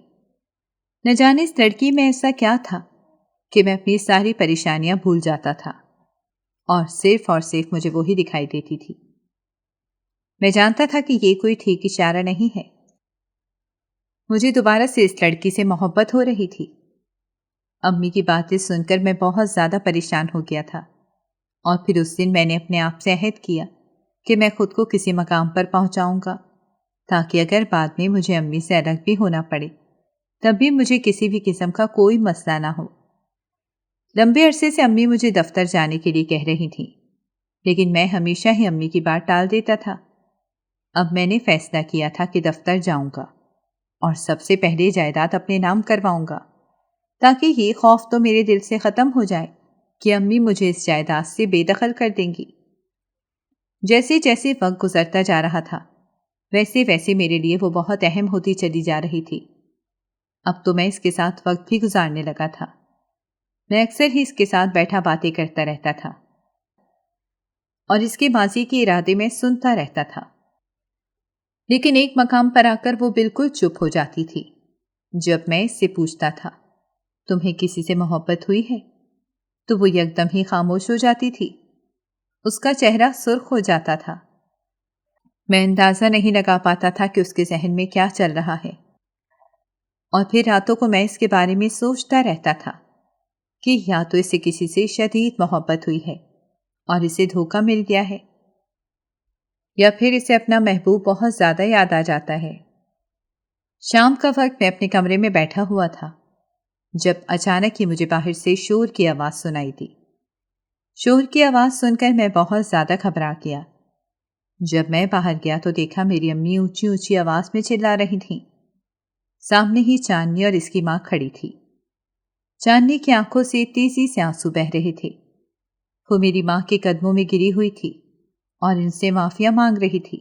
نہ جانے اس لڑکی میں ایسا کیا تھا کہ میں اپنی ساری پریشانیاں بھول جاتا تھا، اور صرف مجھے وہی دکھائی دیتی تھی۔ میں جانتا تھا کہ یہ کوئی ٹھیک اشارہ نہیں ہے۔ مجھے دوبارہ سے اس لڑکی سے محبت ہو رہی تھی۔ امی کی باتیں سن کر میں بہت زیادہ پریشان ہو گیا تھا، اور پھر اس دن میں نے اپنے آپ سے عہد کیا کہ میں خود کو کسی مقام پر پہنچاؤں گا تاکہ اگر بعد میں مجھے امی سے الگ بھی ہونا پڑے تب بھی مجھے کسی بھی قسم کا کوئی مسئلہ نہ ہو۔ لمبے عرصے سے امی مجھے دفتر جانے کے لیے کہہ رہی تھیں، لیکن میں ہمیشہ ہی امی کی بات ٹال دیتا تھا۔ اب میں نے فیصلہ کیا تھا کہ دفتر جاؤں گا اور سب سے پہلے جائیداد اپنے نام کرواؤں گا، تاکہ یہ خوف تو میرے دل سے ختم ہو جائے کہ امی مجھے اس جائیداد سے بے دخل کر دیں گی۔ جیسے جیسے وقت گزرتا جا رہا تھا ویسے ویسے میرے لیے وہ بہت اہم ہوتی چلی جا رہی تھی۔ اب تو میں اس کے ساتھ وقت بھی گزارنے لگا تھا۔ میں اکثر ہی اس کے ساتھ بیٹھا باتیں کرتا رہتا تھا اور اس کے ماضی کے ارادے میں سنتا رہتا تھا، لیکن ایک مقام پر آ کر وہ بالکل چپ ہو جاتی تھی۔ جب میں اس سے پوچھتا تھا تمہیں کسی سے محبت ہوئی ہے تو وہ یکدم ہی خاموش ہو جاتی تھی۔ اس کا چہرہ سرخ ہو جاتا تھا۔ میں اندازہ نہیں لگا پاتا تھا کہ اس کے ذہن میں کیا چل رہا ہے، اور پھر راتوں کو میں اس کے بارے میں سوچتا رہتا تھا کہ یا تو اسے کسی سے شدید محبت ہوئی ہے اور اسے دھوکہ مل گیا ہے، یا پھر اسے اپنا محبوب بہت زیادہ یاد آ جاتا ہے۔ شام کا وقت میں اپنے کمرے میں بیٹھا ہوا تھا جب اچانک ہی مجھے باہر سے شور کی آواز سنائی دی۔ شور کی آواز سن کر میں بہت زیادہ گھبرا گیا۔ جب میں باہر گیا تو دیکھا میری امی اونچی اونچی آواز میں چلا رہی تھیں۔ سامنے ہی چاندنی اور اس کی ماں کھڑی تھی۔ چاندنی کی آنکھوں سے تیزی سے آنسو بہہ رہے تھے۔ وہ میری ماں کے قدموں میں گری ہوئی تھی اور ان سے معافیا مانگ رہی تھی،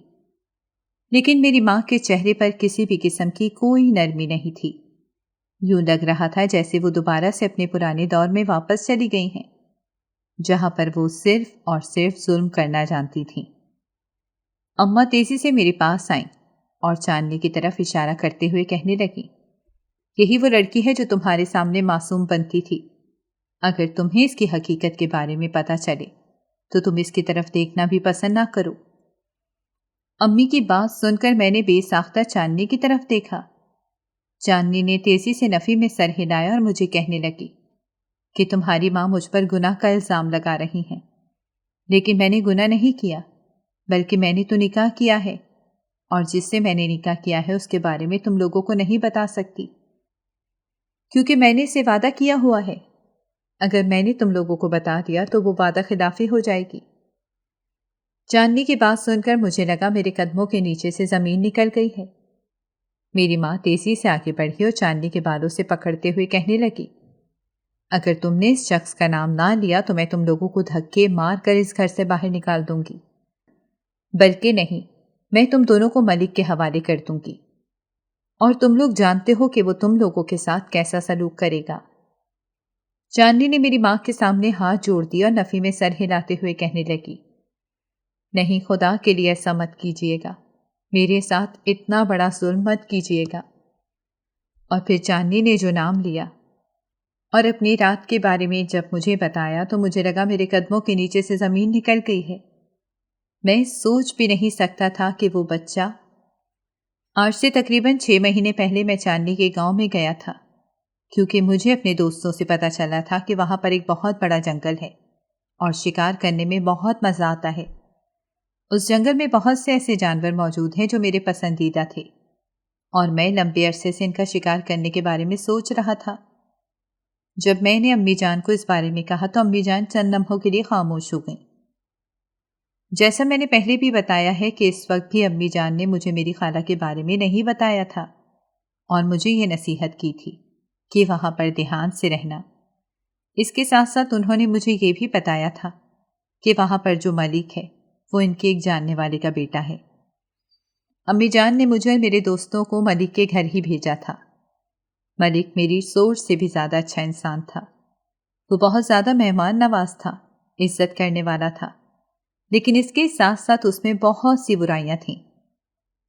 لیکن میری ماں کے چہرے پر کسی بھی قسم کی کوئی نرمی نہیں تھی۔ یوں لگ رہا تھا جیسے وہ دوبارہ سے اپنے پرانے دور میں واپس چلی گئی ہیں، جہاں پر وہ صرف اور صرف ظلم کرنا جانتی تھیں۔ اماں تیزی سے میرے پاس آئیں اور چاندنی کی طرف اشارہ کرتے ہوئے کہنے لگیں، یہی وہ لڑکی ہے جو تمہارے سامنے معصوم بنتی تھی۔ اگر تمہیں اس کی حقیقت کے بارے میں پتہ چلے تو تم اس کی طرف دیکھنا بھی پسند نہ کرو۔ امی کی بات سن کر میں نے بے ساختہ چاندنی کی طرف دیکھا۔ چاندنی نے تیزی سے نفی میں سر ہلایا اور مجھے کہنے لگی کہ تمہاری ماں مجھ پر گناہ کا الزام لگا رہی ہیں، لیکن میں نے گناہ نہیں کیا، بلکہ میں نے تو نکاح کیا ہے، اور جس سے میں نے نکاح کیا ہے اس کے بارے میں تم لوگوں کو نہیں بتا سکتی، کیونکہ میں نے اسے وعدہ کیا ہوا ہے۔ اگر میں نے تم لوگوں کو بتا دیا تو وہ وعدہ خلافی ہو جائے گی۔ چاندنی کی بات سن کر مجھے لگا میرے قدموں کے نیچے سے زمین نکل گئی ہے۔ میری ماں تیزی سے آگے بڑھی اور چاندنی کے بالوں سے پکڑتے ہوئے کہنے لگی، اگر تم نے اس شخص کا نام نہ لیا تو میں تم لوگوں کو دھکے مار کر اس گھر سے باہر نکال دوں گی، بلکہ نہیں، میں تم دونوں کو ملک کے حوالے کر دوں گی، اور تم لوگ جانتے ہو کہ وہ تم لوگوں کے ساتھ کیسا سلوک کرے گا۔ چاندنی نے میری ماں کے سامنے ہاتھ جوڑ دیا اور نفی میں سر ہلاتے ہوئے کہنے لگی، نہیں، خدا کے لیے ایسا مت کیجیے گا، میرے ساتھ اتنا بڑا ظلم مت کیجیے گا۔ اور پھر چاندنی نے جو نام لیا اور اپنی رات کے بارے میں جب مجھے بتایا تو مجھے لگا میرے قدموں کے نیچے سے زمین نکل گئی ہے۔ میں سوچ بھی نہیں سکتا تھا کہ وہ بچہ، آج سے تقریباً 6 مہینے پہلے میں چاندنی کے گاؤں میں گیا تھا، کیونکہ مجھے اپنے دوستوں سے پتہ چلا تھا کہ وہاں پر ایک بہت بڑا جنگل ہے اور شکار کرنے میں بہت مزہ آتا ہے۔ اس جنگل میں بہت سے ایسے جانور موجود ہیں جو میرے پسندیدہ تھے، اور میں لمبے عرصے سے ان کا شکار کرنے کے بارے میں سوچ رہا تھا۔ جب میں نے امی جان کو اس بارے میں کہا تو امی جان چند لمحوں کے لیے خاموش ہو گئیں۔ جیسا میں نے پہلے بھی بتایا ہے کہ اس وقت بھی امی جان نے مجھے میری خالہ کے بارے میں نہیں بتایا تھا، اور مجھے یہ نصیحت کی تھی کہ وہاں پر دھیان سے رہنا۔ اس کے ساتھ ساتھ انہوں نے مجھے یہ بھی بتایا تھا کہ وہاں پر جو ملک ہے وہ ان کے ایک جاننے والے کا بیٹا ہے۔ امی جان نے مجھے اور میرے دوستوں کو ملک کے گھر ہی بھیجا تھا۔ ملک میری سوچ سے بھی زیادہ اچھا انسان تھا۔ وہ بہت زیادہ مہمان نواز تھا، عزت کرنے والا تھا، لیکن اس کے ساتھ ساتھ اس میں بہت سی برائیاں تھیں۔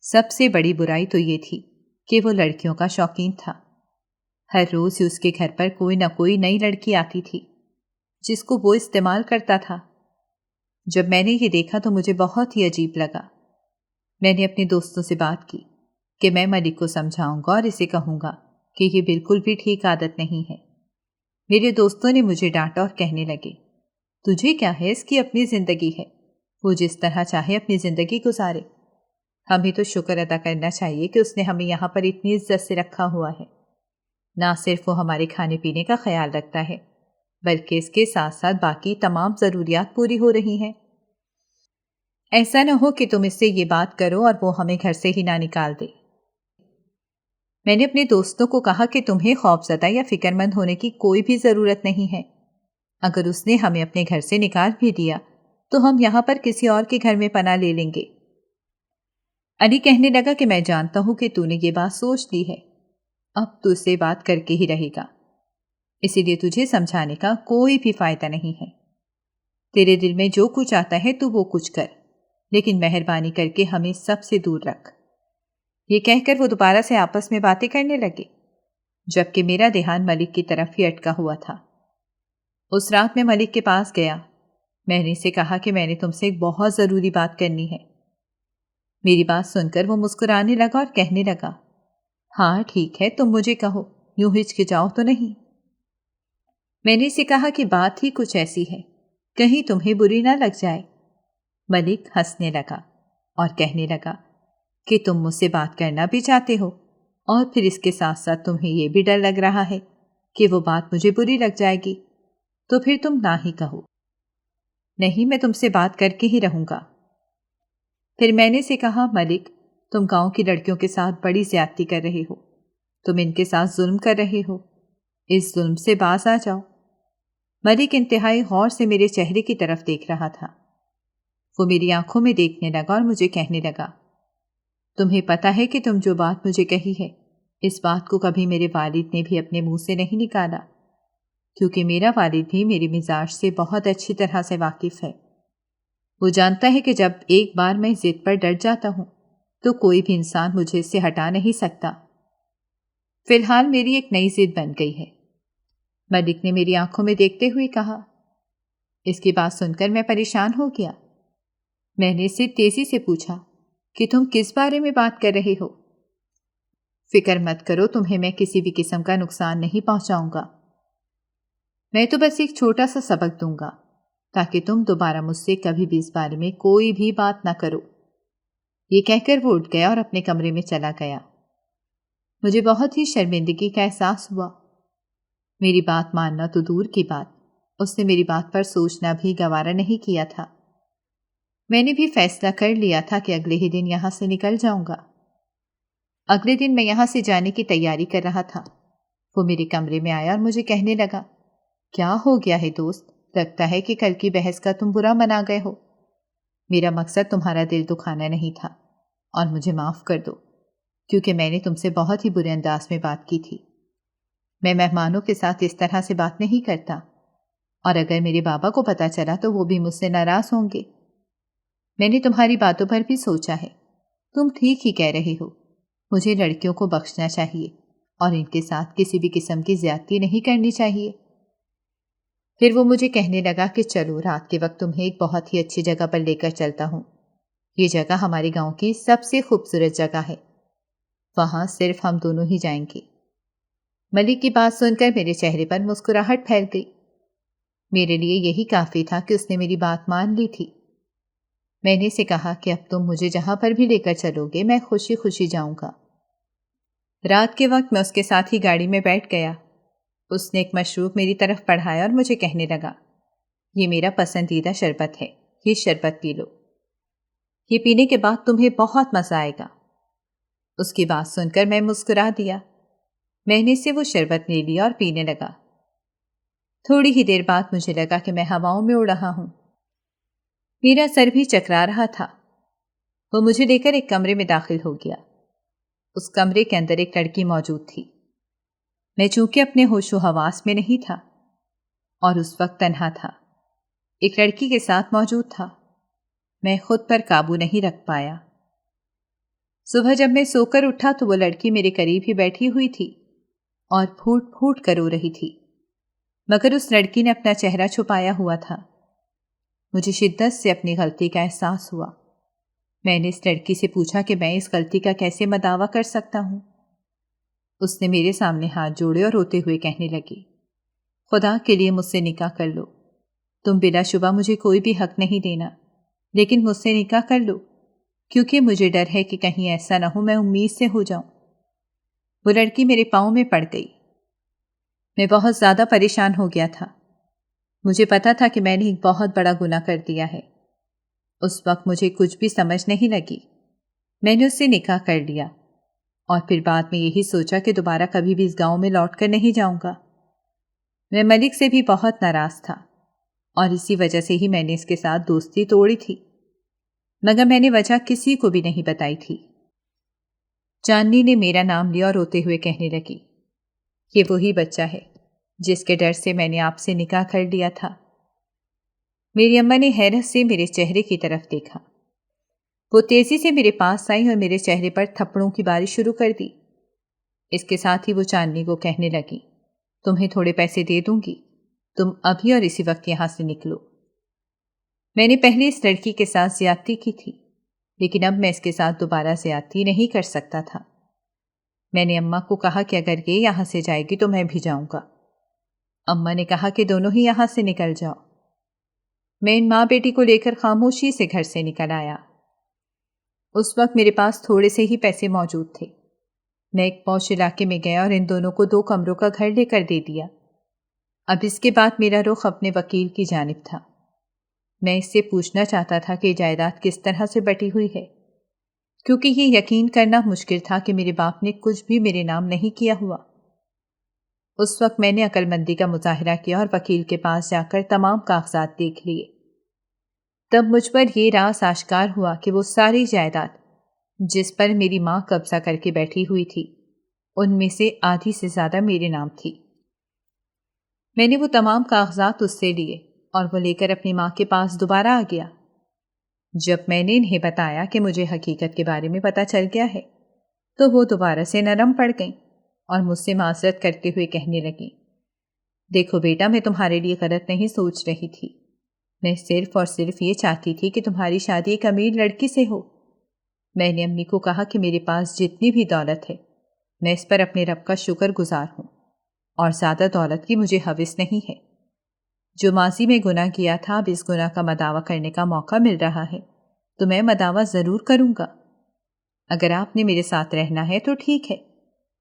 سب سے بڑی برائی تو یہ تھی کہ وہ لڑکیوں کا شوقین تھا۔ ہر روز ہی اس کے گھر پر کوئی نہ کوئی نئی لڑکی آتی تھی جس کو وہ استعمال کرتا تھا۔ جب میں نے یہ دیکھا تو مجھے بہت ہی عجیب لگا۔ میں نے اپنے دوستوں سے بات کی کہ میں ملک کو سمجھاؤں گا اور اسے کہوں گا کہ یہ بالکل بھی ٹھیک عادت نہیں ہے۔ میرے دوستوں نے مجھے ڈانٹا اور کہنے لگے، تجھے کیا ہے، اس کی اپنی زندگی ہے، وہ جس طرح چاہے اپنی زندگی گزارے۔ ہمیں تو شکر ادا کرنا چاہیے کہ اس نے ہمیں یہاں پر اتنی عزت سے رکھا ہوا ہے۔ نہ صرف وہ ہمارے کھانے پینے کا خیال رکھتا ہے، بلکہ اس کے ساتھ ساتھ باقی تمام ضروریات پوری ہو رہی ہیں۔ ایسا نہ ہو کہ تم اس سے یہ بات کرو اور وہ ہمیں گھر سے ہی نہ نکال دے۔ میں نے اپنے دوستوں کو کہا کہ تمہیں خوفزدہ یا فکر مند ہونے کی کوئی بھی ضرورت نہیں ہے۔ اگر اس نے ہمیں اپنے گھر سے نکال بھی دیا تو ہم یہاں پر کسی اور کے گھر میں پناہ لے لیں گے۔ علی کہنے لگا کہ میں جانتا ہوں کہ تو نے یہ بات سوچ لی ہے، اب تو اس سے بات کر کے ہی رہے گا، اسی لیے تجھے سمجھانے کا کوئی بھی فائدہ نہیں ہے۔ تیرے دل میں جو کچھ آتا ہے تو وہ کچھ کر، لیکن مہربانی کر کے ہمیں سب سے دور رکھ۔ یہ کہہ کر وہ دوبارہ سے آپس میں باتیں کرنے لگے، جبکہ میرا دھیان ملک کی طرف ہی اٹکا ہوا تھا۔ اس رات میں ملک کے پاس گیا۔ میں نے اسے کہا کہ میں نے تم سے ایک بہت ضروری بات کرنی ہے۔ میری بات سن کر وہ مسکرانے لگا اور کہنے لگا، ہاں ٹھیک ہے، تم مجھے کہو، یوں ہچکچاؤ تو نہیں۔ میں نے اسے کہا کہ بات ہی کچھ ایسی ہے، کہیں تمہیں بری نہ لگ جائے۔ ملک ہنسنے لگا اور کہنے لگا کہ تم مجھ سے بات کرنا بھی چاہتے ہو اور پھر اس کے ساتھ ساتھ تمہیں یہ بھی ڈر لگ رہا ہے کہ وہ بات مجھے بری لگ جائے گی، تو پھر تم نہ ہی کہو۔ نہیں، میں تم سے بات کر کے ہی رہوں گا۔ پھر میں نے اسے کہا، ملک تم گاؤں کی لڑکیوں کے ساتھ بڑی زیادتی کر رہے ہو، تم ان کے ساتھ ظلم کر رہے ہو، اس ظلم سے باز آ جاؤ۔ ملک انتہائی غور سے میرے چہرے کی طرف دیکھ رہا تھا۔ وہ میری آنکھوں میں دیکھنے لگا اور مجھے کہنے لگا، تمہیں پتا ہے کہ تم جو بات مجھے کہی ہے، اس بات کو کبھی میرے والد نے بھی اپنے منہ سے نہیں نکالا، کیونکہ میرا والد بھی میری مزاج سے بہت اچھی طرح سے واقف ہے۔ وہ جانتا ہے کہ جب ایک بار میں ضد پر ڈٹ جاتا ہوں تو کوئی بھی انسان مجھے اس سے ہٹا نہیں سکتا۔ فی الحال میری ایک نئی ضد بن گئی ہے۔ ملک نے میری آنکھوں میں دیکھتے ہوئے کہا۔ اس کی بات سن کر میں پریشان ہو گیا۔ میں نے اس سے تیزی سے پوچھا کہ تم کس بارے میں بات کر رہے ہو؟ فکر مت کرو، تمہیں میں کسی بھی قسم کا نقصان نہیں پہنچاؤں گا۔ میں تو بس ایک چھوٹا سا سبق دوں گا تاکہ تم دوبارہ مجھ سے کبھی بھی اس بارے میں کوئی بھی بات نہ کرو۔ یہ کہہ کر وہ اٹھ گیا اور اپنے کمرے میں چلا گیا۔ مجھے بہت ہی شرمندگی کا احساس ہوا۔ میری بات ماننا تو دور کی بات، اس نے میری بات پر سوچنا بھی گوارا نہیں کیا تھا۔ میں نے بھی فیصلہ کر لیا تھا کہ اگلے ہی دن یہاں سے نکل جاؤں گا۔ اگلے دن میں یہاں سے جانے کی تیاری کر رہا تھا۔ وہ میرے کمرے میں آیا اور مجھے کہنے لگا، کیا ہو گیا ہے دوست؟ لگتا ہے کہ کل کی بحث کا تم برا منا گئے ہو۔ میرا مقصد تمہارا دل دکھانا نہیں تھا، اور مجھے معاف کر دو، کیونکہ میں نے تم سے بہت ہی برے انداز میں بات کی تھی۔ میں مہمانوں کے ساتھ اس طرح سے بات نہیں کرتا، اور اگر میرے بابا کو پتہ چلا تو وہ بھی مجھ سے ناراض ہوں گے۔ میں نے تمہاری باتوں پر بھی سوچا ہے، تم ٹھیک ہی کہہ رہے ہو، مجھے لڑکیوں کو بخشنا چاہیے اور ان کے ساتھ کسی بھی قسم کی زیادتی نہیں کرنی چاہیے۔ پھر وہ مجھے کہنے لگا کہ چلو رات کے وقت تمہیں ایک بہت ہی اچھی جگہ پر لے کر چلتا ہوں۔ یہ جگہ ہمارے گاؤں کی سب سے خوبصورت جگہ ہے، وہاں صرف ہم دونوں ہی جائیں گے۔ ملک کی بات سن کر میرے چہرے پر مسکراہٹ پھیل گئی۔ میرے لیے یہی کافی تھا کہ اس نے میری بات مان لی تھی۔ میں نے اسے کہا کہ اب تم مجھے جہاں پر بھی لے کر چلو گے میں خوشی خوشی جاؤں گا۔ رات کے وقت میں اس کے ساتھ ہی گاڑی میں بیٹھ گیا۔ اس نے ایک مشروب میری طرف بڑھایا اور مجھے کہنے لگا، یہ میرا پسندیدہ شربت ہے، یہ شربت پی لو، یہ پینے کے بعد تمہیں بہت مزہ آئے گا۔ اس کی بات سن کر میں مسکرا دیا۔ میں نے سے وہ شربت لے لیا اور پینے لگا۔ تھوڑی ہی دیر بعد مجھے لگا کہ میں ہواؤں میں اڑ رہا ہوں۔ میرا سر بھی چکرا رہا تھا۔ وہ مجھے لے کر ایک کمرے میں داخل ہو گیا۔ اس کمرے کے اندر ایک لڑکی موجود تھی۔ میں چونکہ اپنے ہوش و حواس میں نہیں تھا اور اس وقت تنہا تھا، ایک لڑکی کے ساتھ موجود تھا، میں خود پر قابو نہیں رکھ پایا۔ صبح جب میں سو کر اٹھا تو وہ لڑکی میرے قریب ہی بیٹھی ہوئی تھی اور پھوٹ پھوٹ کر رو رہی تھی، مگر اس لڑکی نے اپنا چہرہ چھپایا ہوا تھا۔ مجھے شدت سے اپنی غلطی کا احساس ہوا۔ میں نے اس لڑکی سے پوچھا کہ میں اس غلطی کا کیسے مداوع کر سکتا ہوں۔ اس نے میرے سامنے ہاتھ جوڑے اور روتے ہوئے کہنے لگی، خدا کے لیے مجھ سے نکاح کر لو، تم بلا شبہ مجھے کوئی بھی حق نہیں دینا، لیکن مجھ سے نکاح کر لو، کیونکہ مجھے ڈر ہے کہ کہیں ایسا نہ ہو میں امید سے ہو جاؤں۔ وہ لڑکی میرے پاؤں میں پڑ گئی۔ میں بہت زیادہ پریشان ہو گیا تھا۔ مجھے پتا تھا کہ میں نے ایک بہت بڑا گناہ کر دیا ہے۔ اس وقت مجھے کچھ بھی سمجھ نہیں لگی۔ میں نے اس سے نکاح کر لیا اور پھر بعد میں یہی سوچا کہ دوبارہ کبھی بھی اس گاؤں میں لوٹ کر نہیں جاؤں گا۔ میں ملک سے بھی بہت ناراض تھا اور اسی وجہ سے ہی میں نے اس کے ساتھ دوستی توڑی تھی، مگر میں نے وجہ کسی کو بھی نہیں بتائی تھی۔ چاندنی نے میرا نام لیا اور روتے ہوئے کہنے لگی، یہ وہی بچہ ہے جس کے ڈر سے میں نے آپ سے نکاح کر لیا تھا۔ میری اماں نے حیرت سے میرے چہرے کی طرف دیکھا۔ وہ تیزی سے میرے پاس آئی اور میرے چہرے پر تھپڑوں کی بارش شروع کر دی۔ اس کے ساتھ ہی وہ چاندنی کو کہنے لگی، تمہیں تھوڑے پیسے دے دوں گی، تم ابھی اور اسی وقت یہاں سے نکلو۔ میں نے پہلے اس لڑکی کے ساتھ زیادتی کی تھی، لیکن اب میں اس کے ساتھ دوبارہ زیادتی نہیں کر سکتا تھا۔ میں نے اماں کو کہا کہ اگر یہ یہاں سے جائے گی تو میں بھی جاؤں گا۔ اماں نے کہا کہ دونوں ہی یہاں سے نکل جاؤ۔ میں ان ماں بیٹی کو لے کر خاموشی سے گھر سے نکل آیا۔ اس وقت میرے پاس تھوڑے سے ہی پیسے موجود تھے۔ میں ایک پوش علاقے میں گیا اور ان دونوں کو 2 کمروں کا گھر لے کر دے دیا۔ اب اس کے بعد میرا رخ اپنے وکیل کی جانب تھا۔ میں اس سے پوچھنا چاہتا تھا کہ جائیداد کس طرح سے بٹی ہوئی ہے، کیونکہ یہ یقین کرنا مشکل تھا کہ میرے باپ نے کچھ بھی میرے نام نہیں کیا ہوا۔ اس وقت میں نے عقل مندی کا مظاہرہ کیا اور وکیل کے پاس جا کر تمام کاغذات دیکھ لیے۔ تب مجھ پر یہ راز آشکار ہوا کہ وہ ساری جائیداد جس پر میری ماں قبضہ کر کے بیٹھی ہوئی تھی، ان میں سے آدھی سے زیادہ میرے نام تھی۔ میں نے وہ تمام کاغذات اس سے لیے اور وہ لے کر اپنی ماں کے پاس دوبارہ آ گیا۔ جب میں نے انہیں بتایا کہ مجھے حقیقت کے بارے میں پتہ چل گیا ہے تو وہ دوبارہ سے نرم پڑ گئیں اور مجھ سے معذرت کرتے ہوئے کہنے لگیں، دیکھو بیٹا، میں تمہارے لیے غلط نہیں سوچ رہی تھی، میں صرف اور صرف یہ چاہتی تھی کہ تمہاری شادی ایک امیر لڑکی سے ہو۔ میں نے امی کو کہا کہ میرے پاس جتنی بھی دولت ہے میں اس پر اپنے رب کا شکر گزار ہوں اور زیادہ دولت کی مجھے ہوس نہیں ہے۔ جو ماضی میں گناہ کیا تھا اب اس گناہ کا مداوع کرنے کا موقع مل رہا ہے تو میں مداوع ضرور کروں گا۔ اگر آپ نے میرے ساتھ رہنا ہے تو ٹھیک ہے،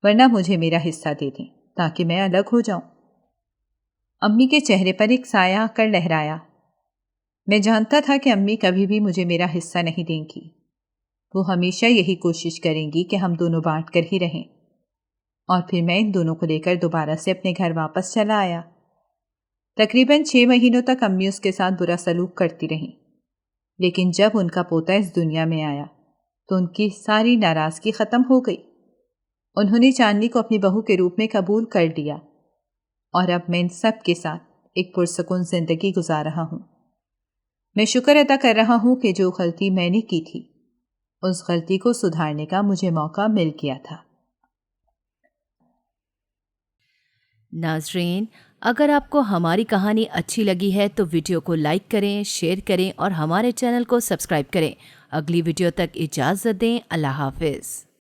ورنہ مجھے میرا حصہ دے دیں تاکہ میں الگ ہو جاؤں۔ امی کے چہرے پر ایک سایہ آ کر لہرایا۔ میں جانتا تھا کہ امی کبھی بھی مجھے میرا حصہ نہیں دیں گی، وہ ہمیشہ یہی کوشش کریں گی کہ ہم دونوں بانٹ کر ہی رہیں۔ اور پھر میں ان دونوں کو لے کر دوبارہ سے اپنے گھر واپس چلا آیا۔ تقریباً 6 مہینوں تک امی اس کے ساتھ برا سلوک کرتی رہیں، لیکن جب ان کا پوتا اس دنیا میں آیا تو ان کی ساری ناراضگی ختم ہو گئی۔ انہوں نے چاندنی کو اپنی بہو کے روپ میں قبول کر لیا اور اب میں ان سب کے ساتھ ایک پرسکون زندگی گزار رہا ہوں۔ میں شکر ادا کر رہا ہوں کہ جو غلطی میں نے کی تھی اس غلطی کو سدھارنے کا مجھے موقع مل گیا تھا۔ ناظرین، اگر آپ کو ہماری کہانی اچھی لگی ہے تو ویڈیو کو لائک کریں، شیئر کریں اور ہمارے چینل کو سبسکرائب کریں۔ اگلی ویڈیو تک اجازت دیں۔ اللہ حافظ۔